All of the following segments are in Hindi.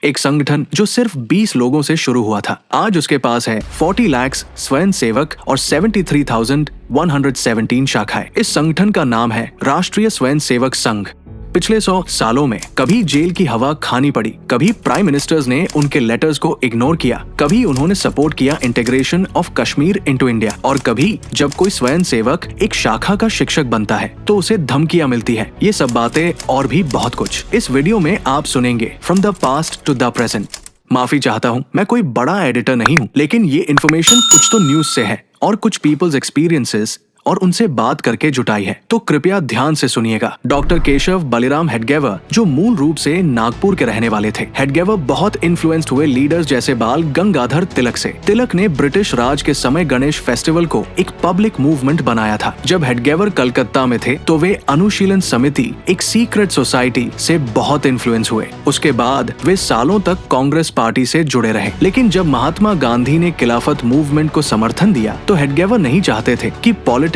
एक संगठन जो सिर्फ 20 लोगों से शुरू हुआ था, आज उसके पास है 40 लाख स्वयं सेवक और 73,117 शाखाएं। इस संगठन का नाम है राष्ट्रीय स्वयं सेवक संघ। पिछले 100 सालों में कभी जेल की हवा खानी पड़ी, कभी प्राइम मिनिस्टर्स ने उनके लेटर्स को इग्नोर किया, कभी उन्होंने सपोर्ट किया integration of Kashmir into India, और कभी जब कोई स्वयं सेवक एक शाखा का शिक्षक बनता है तो उसे धमकियां मिलती है। ये सब बातें और भी बहुत कुछ इस वीडियो में आप सुनेंगे, from the past to the present. माफी चाहता हूँ, मैं कोई बड़ा एडिटर नहीं हूँ, लेकिन ये इन्फॉर्मेशन कुछ तो न्यूज से है और कुछ पीपल्स एक्सपीरियंसेस और उनसे बात करके जुटाई है, तो कृपया ध्यान से सुनिएगा। डॉक्टर केशव बलिराम हेडगेवर, जो मूल रूप से नागपुर के रहने वाले थे। हेडगेवर बहुत इन्फ्लुएंस्ड हुए लीडर्स जैसे बाल गंगाधर तिलक से। तिलक ने ब्रिटिश राज के समय गणेश फेस्टिवल को एक पब्लिक मूवमेंट बनाया था। जब हेडगेवर कलकत्ता में थे तो वे अनुशीलन समिति, एक सीक्रेट सोसाइटी से बहुत इन्फ्लुएंस हुए। उसके बाद वे सालों तक कांग्रेस पार्टी से जुड़े रहे, लेकिन जब महात्मा गांधी ने खिलाफत मूवमेंट को समर्थन दिया तो हेडगेवर नहीं चाहते थे कि पॉलिटिक्स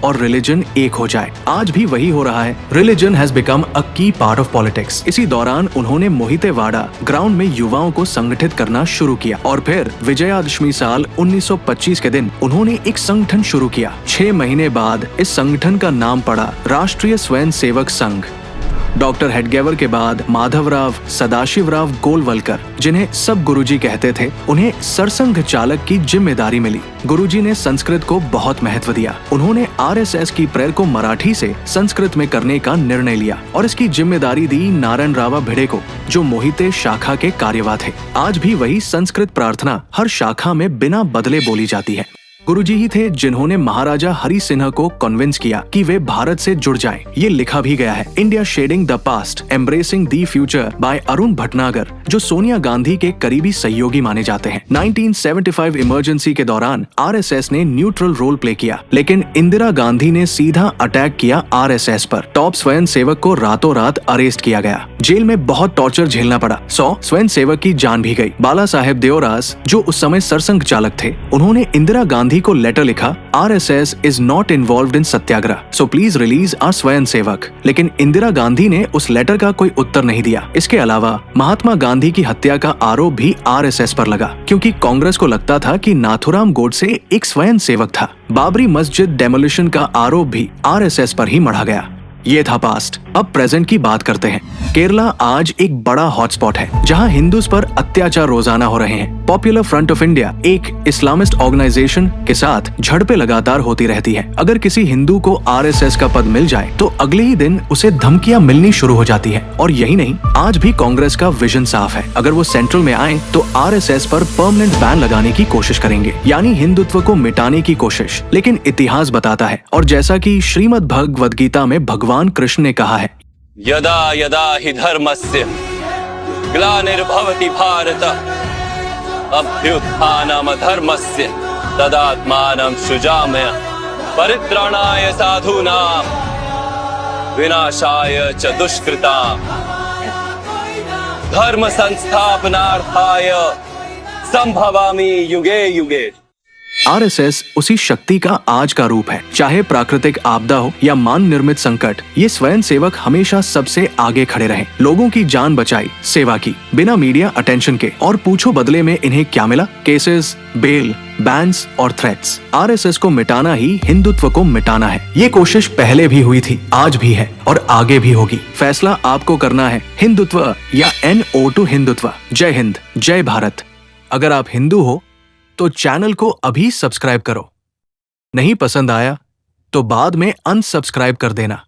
और रिलीजन एक हो जाए। आज भी वही हो रहा है। रिलीजन हैज बिकम अ की पार्ट ऑफ पॉलिटिक्स। इसी दौरान उन्होंने मोहितेवाड़ा ग्राउंड में युवाओं को संगठित करना शुरू किया और फिर विजयादशमी साल 1925 के दिन उन्होंने एक संगठन शुरू किया। 6 महीने बाद इस संगठन का नाम पड़ा राष्ट्रीय स्वयं सेवक संघ। डॉक्टर हेडगेवर के बाद माधवराव सदाशिवराव गोलवलकर, जिन्हें सब गुरुजी कहते थे, उन्हें सरसंघ चालक की जिम्मेदारी मिली। गुरुजी ने संस्कृत को बहुत महत्व दिया। उन्होंने आरएसएस की प्रेयर को मराठी से संस्कृत में करने का निर्णय लिया और इसकी जिम्मेदारी दी नारायण राव भिड़े को, जो मोहिते शाखा के कार्यवाह थे। आज भी वही संस्कृत प्रार्थना हर शाखा में बिना बदले बोली जाती है। गुरुजी ही थे जिन्होंने महाराजा हरि सिन्हा को कन्विंस किया कि वे भारत से जुड़ जाएं। ये लिखा भी गया है, India shedding the past, embracing the future by Arun Bhatnagar, जो सोनिया गांधी के करीबी सहयोगी माने जाते हैं। 1975 इमरजेंसी के दौरान आरएसएस ने न्यूट्रल रोल प्ले किया, लेकिन इंदिरा गांधी ने सीधा अटैक किया आरएसएस पर। टॉप स्वयं सेवक को रातों रात अरेस्ट किया गया। जेल में बहुत टॉर्चर झेलना पड़ा। 100 स्वयं सेवक की जान भी गई। बाला साहेब देवरास, जो उस समय सरसंघ चालक थे, उन्होंने इंदिरा गांधी को लेटर लिखा, RSS is not involved in satyagraha, so please release our swayamsevak. लेकिन इंदिरा गांधी ने उस लेटर का कोई उत्तर नहीं दिया। इसके अलावा महात्मा गांधी की हत्या का आरोप भी आरएसएस पर लगा, क्योंकि कांग्रेस को लगता था कि नाथुराम गोडसे एक स्वयं सेवक था। बाबरी मस्जिद डेमोलिशन का आरोप भी आरएसएस पर ही मढ़ा गया। ये था पास्ट। अब प्रेजेंट की बात करते हैं। केरला आज एक बड़ा हॉटस्पॉट है, जहां हिंदूज पर अत्याचार रोजाना हो रहे हैं। पॉपुलर फ्रंट ऑफ इंडिया, एक इस्लामिस्ट ऑर्गेनाइजेशन के साथ झड़पें लगातार होती रहती है। अगर किसी हिंदू को आरएसएस का पद मिल जाए तो अगले ही दिन उसे धमकियां मिलनी शुरू हो जाती है। और यही नहीं, आज भी कांग्रेस का विजन साफ है। अगर वो सेंट्रल में आए तो आरएसएस पर परमानेंट बैन लगाने की कोशिश करेंगे, यानी हिंदुत्व को मिटाने की कोशिश। लेकिन इतिहास बताता है, और जैसा कि श्रीमद् भगवद गीता में भगवान कृष्ण ने कहा है, यदा यदा हि धर्मस्य ग्लानिर्भवति भारत अभ्युत्थानम् धर्मस्य तदात्मानं सृजाम्य परित्राणाय साधूनां विनाशाय च दुष्कृतां धर्म संस्थापनार्थाय संभवामि युगे युगे। आरएसएस उसी शक्ति का आज का रूप है। चाहे प्राकृतिक आपदा हो या मान निर्मित संकट, ये स्वयं सेवक हमेशा सबसे आगे खड़े रहे। लोगों की जान बचाई, सेवा की, बिना मीडिया अटेंशन के। और पूछो बदले में इन्हें क्या मिला? केसेस, बेल, बैन्स और थ्रेट्स। आरएसएस को मिटाना ही हिंदुत्व को मिटाना है। ये कोशिश पहले भी हुई थी, आज भी है और आगे भी होगी। फैसला आपको करना है, हिंदुत्व या NO टू हिंदुत्व। जय हिंद, जय भारत। अगर आप हिंदू हो तो चैनल को अभी सब्सक्राइब करो। नहीं पसंद आया तो बाद में अनसब्सक्राइब कर देना।